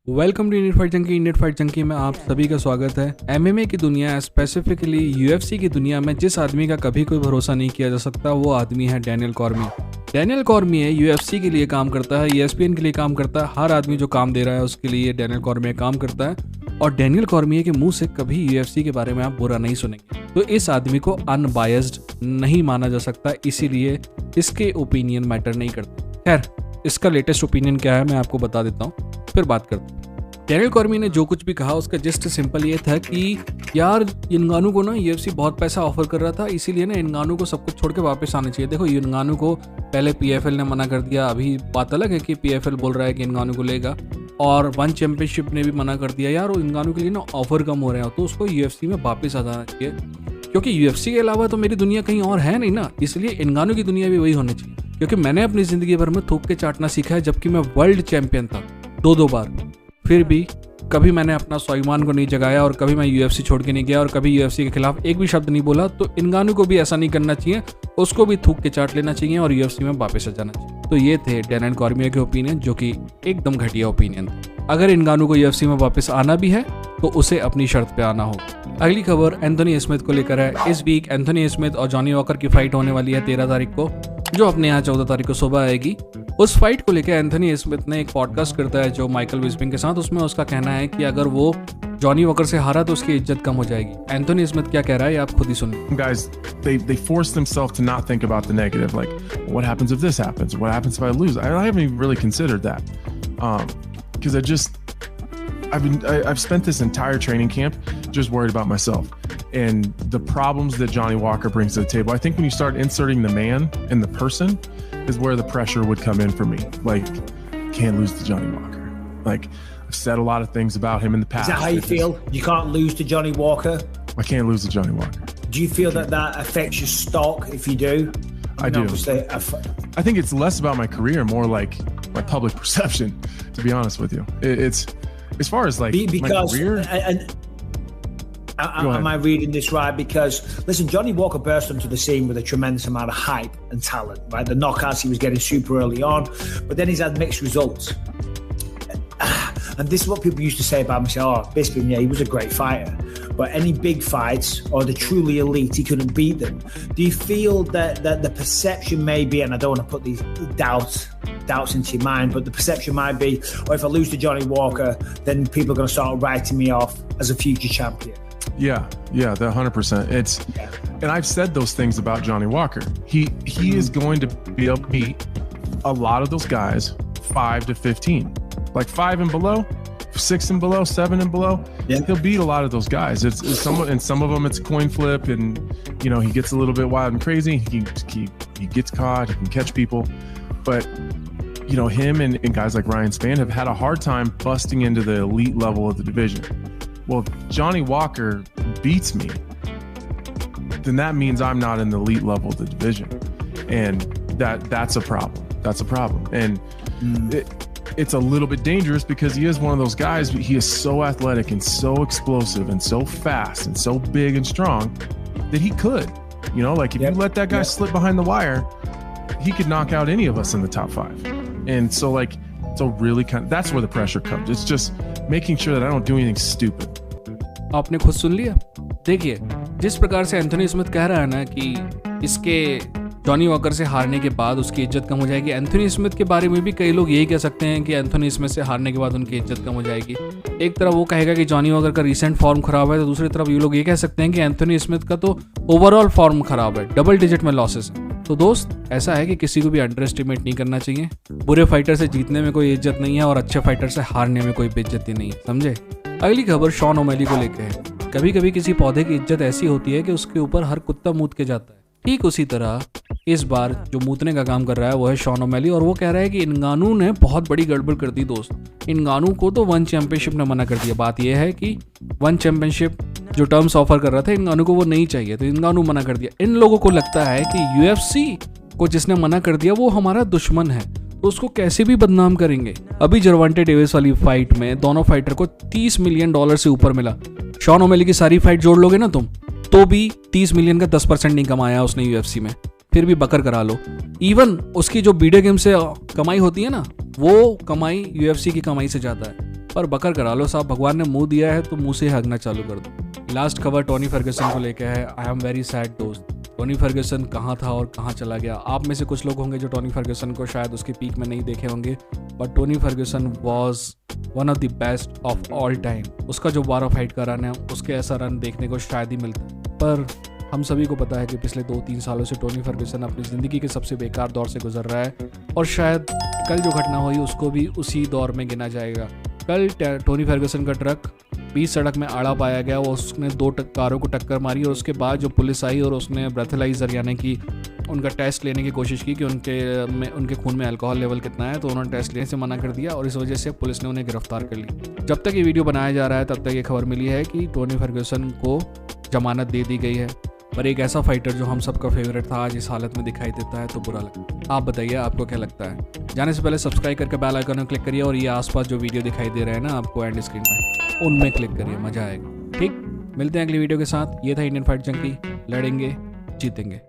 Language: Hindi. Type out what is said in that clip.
Welcome to Indian fight junkie में आप सभी का स्वागत है। एमएमए की दुनिया, स्पेसिफिकली यूएफसी की दुनिया में जिस आदमी का कभी कोई भरोसा नहीं किया जा सकता वो आदमी है Daniel Cormier. Daniel Cormier UFC के लिए काम करता है, ESPN के लिए काम करता है। हर आदमी जो काम दे रहा है उसके लिए डैनियल कॉर्मियर काम करता है और डैनियल कॉर्मियर के मुंह से कभी यूएफसी के बारे में आप बुरा नहीं सुनेंगे। तो इस आदमी को अनबायस्ड नहीं माना जा सकता, इसीलिए इसके ओपिनियन मैटर नहीं करते। खैर, इसका लेटेस्ट ओपिनियन क्या है मैं आपको बता देता हूँ, फिर बात करते हैं। डैनियल कॉर्मियर ने जो कुछ भी कहा उसका जस्ट सिंपल ये था कि यार इनगानू को ना यूएफसी बहुत पैसा ऑफर कर रहा था, इसीलिए ना इनगानू को सब कुछ छोड़ के वापस आना चाहिए। देखो, इनगानू को पहले PFL ने मना कर दिया, अभी बात अलग है कि PFL बोल रहा है कि इनगानू को लेगा, और वन चैंपियनशिप ने भी मना कर दिया। यार वो इनगानू के लिए ना ऑफर कम हो रहे हैं तो उसको यूएफसी में वापस आ जाना चाहिए, क्योंकि यूएफसी के अलावा तो मेरी दुनिया कहीं और है नहीं ना, इसलिए इनगानू की दुनिया भी वही होनी चाहिए। क्योंकि मैंने अपनी ज़िंदगी भर में थूक के चाटना सीखा है, जबकि मैं वर्ल्ड चैंपियन था 2 बार, फिर भी कभी मैंने अपना स्वाभिमान को नहीं जगाया और कभी मैं यूएफसी छोड़ के नहीं गया और कभी यूएफसी के खिलाफ एक भी शब्द नहीं बोला। तो इनगानू को भी ऐसा नहीं करना चाहिए, उसको भी थूक के चाट लेना चाहिए और यूएफसी में वापस आ जाना चाहिए। तो ये थे डैनियल कॉर्मियर के ओपिनियन, जो कि एकदम घटिया ओपिनियन थे। अगर इनगानू को यूएफसी में वापस आना भी है तो उसे अपनी शर्त पे आना होगा। अगली खबर एंथोनी स्मिथ को लेकर है। इस वीक एंथोनी स्मिथ और जॉनी वॉकर की फाइट होने वाली है 13 तारीख को, जो अपने यहाँ 14 तारीख को सुबह आएगी। उस फाइट को लेकर एंथोनी स्मिथ ने एक पॉडकास्ट करता है जो माइकल बिस्पिंग के साथ, उसमें उसका कहना है कि अगर वो जॉनी वॉकर से हारा तो उसकी इज्जत कम हो जाएगी। एंथोनी स्मिथ क्या कह रहा है आप खुद ही सुनिए। Guys, they force themselves to not think about the negative, like what happens if this happens, what happens if I lose. I haven't even really considered that, because I've spent this entire training camp just worried about myself and the problems that Johnny Walker brings to the table. I think when you start inserting the man and the person is where the pressure would come in for me. Like, can't lose to Johnny Walker. Like, I've said a lot of things about him in the past. Is that how you feel? You can't lose to Johnny Walker? I can't lose to Johnny Walker. Do you feel that affects your stock if you do? I do. I think it's less about my career, more like my public perception, to be honest with you. It's as far as like because, my career. Am I reading this right? Because listen, Johnny Walker burst onto the scene with a tremendous amount of hype and talent, right? The knockouts he was getting super early on, but then he's had mixed results. And this is what people used to say about him. Say, oh, Bisping, yeah, he was a great fighter, but any big fights or the truly elite, he couldn't beat them. Do you feel that the perception may be, and I don't want to put these doubts into your mind, but the perception might be, or if I lose to Johnny Walker, then people are going to start writing me off as a future champion? Yeah, that 100%. And I've said those things about Johnny Walker. He is going to be able to beat a lot of those guys 5 to 15, like 5 and below, 6 and below, 7 and below. Yeah. He'll beat a lot of those guys. It's somewhat, and some of them it's coin flip, and you know he gets a little bit wild and crazy. He gets caught. He can catch people, but you know him and guys like Ryan Spann have had a hard time busting into the elite level of the division. Well, if Johnny Walker beats me, then that means I'm not in the elite level of the division, and that's a problem. That's a problem, and it's a little bit dangerous because he is one of those guys. He is so athletic and so explosive and so fast and so big and strong that he could, you know, like if you let that guy slip behind the wire, he could knock out any of us in the top 5. And so like, so really that's where the pressure comes. It's just making sure that I don't do anything stupid. आपने खुद सुन लिया। देखिए, जिस प्रकार से एंथोनी स्मिथ कह रहा है ना कि इसके जॉनी वॉकर से हारने के बाद उसकी इज्जत कम हो जाएगी, एंथोनी स्मिथ के बारे में भी कई लोग यही कह सकते हैं कि एंथोनी स्मिथ से हारने के बाद उनकी इज्जत कम हो जाएगी। एक तरफ वो कहेगा कि जॉनी वॉकर का रिसेंट फॉर्म खराब है, तो दूसरी तरफ ये लोग ये कह सकते हैं कि एंथोनी स्मिथ का तो ओवरऑल फॉर्म खराब है, डबल डिजिट में लॉसेस है। तो दोस्त, ऐसा है कि किसी को भी अंडर एस्टिमेट नहीं करना चाहिए। बुरे फाइटर से जीतने में कोई इज्जत नहीं है और अच्छे फाइटर से हारने में कोई बेइज्जती नहीं है, समझे। अगली खबर शॉन ओमेली को लेकर है। कभी कभी किसी पौधे की इज्जत ऐसी होती है कि उसके ऊपर हर कुत्ता मूत के जाता है। ठीक उसी तरह इस बार जो मूतने का काम कर रहा है वो है शॉन ओमेली, और वो कह रहा है कि इनगानू ने बहुत बड़ी गड़बड़ कर दी दोस्त। इनगानू को तो वन चैंपियनशिप ने मना कर दिया। बात यह है कि वन चैंपियनशिप जो टर्म्स ऑफर कर रहा था इनगानू को, वो नहीं चाहिए, तो इनगानू मना कर दिया। इन लोगों को लगता है कि यूएफसी को जिसने मना कर दिया वो हमारा दुश्मन है, तो उसको कैसे भी बदनाम करेंगे। अभी जरवांटे डेविस वाली फाइट में दोनों फाइटर को $30 मिलियन से ऊपर मिला। शॉन ओमेली की सारी फाइट जोड़ लोगे ना तुम, तो भी 30 मिलियन का 10% नहीं कमाया उसने यूएफसी में, फिर भी बकर करा लो। इवन उसकी जो वीडियो गेम से कमाई होती है ना, वो कमाई यूएफसी की कमाई से ज़्यादा है। पर बकर करा लो साहब, भगवान ने मुंह दिया है तो मुंह से हगना चालू कर दो। लास्ट खबर टोनी फर्ग्यूसन को लेकर है। आई एम वेरी सैड दोस्त। टोनी फर्ग्यूसन कहाँ था और कहाँ चला गया। आप में से कुछ लोग होंगे जो टोनी फर्ग्यूसन को शायद उसके पीक में नहीं देखे होंगे, but Tony Ferguson was one of the best of all time. उसका जो 12 फाइट का रन है, उसके ऐसा रन देखने को शायद ही मिलता है। पर हम सभी को पता है कि पिछले 2-3 सालों से टोनी फर्ग्यूसन अपनी ज़िंदगी के सबसे बेकार दौर से गुजर रहा है, और शायद कल जो घटना हुई उसको भी उसी दौर में गिना जाएगा। कल टोनी फर्ग्यूसन का ट्रक बीच सड़क में आड़ा पाया गया, वो उसने 2 कारों को टक्कर मारी, और उसके बाद जो पुलिस आई और उसने ब्रेथलाइजर यानी कि उनका टेस्ट लेने की कोशिश की कि उनके खून में अल्कोहल लेवल कितना है, तो उन्होंने टेस्ट लेने से मना कर दिया और इस वजह से पुलिस ने उन्हें गिरफ्तार कर ली। जब तक ये वीडियो बनाया जा रहा है तब तक ये खबर मिली है कि टोनी फर्ग्यूसन को जमानत दे दी गई है, पर एक ऐसा फाइटर जो हम सबका फेवरेट था आज इस हालत में दिखाई देता है तो बुरा लगता है। आप बताइए आपको क्या लगता है। जाने से पहले सब्सक्राइब करके बेल आइकन में क्लिक करिए, और ये आसपास जो वीडियो दिखाई दे रहे हैं ना आपको एंड स्क्रीन पे, उनमें क्लिक करिए, मजा आएगा। ठीक, मिलते हैं अगली वीडियो के साथ। ये था इंडियन फाइट जंकी, लड़ेंगे जीतेंगे।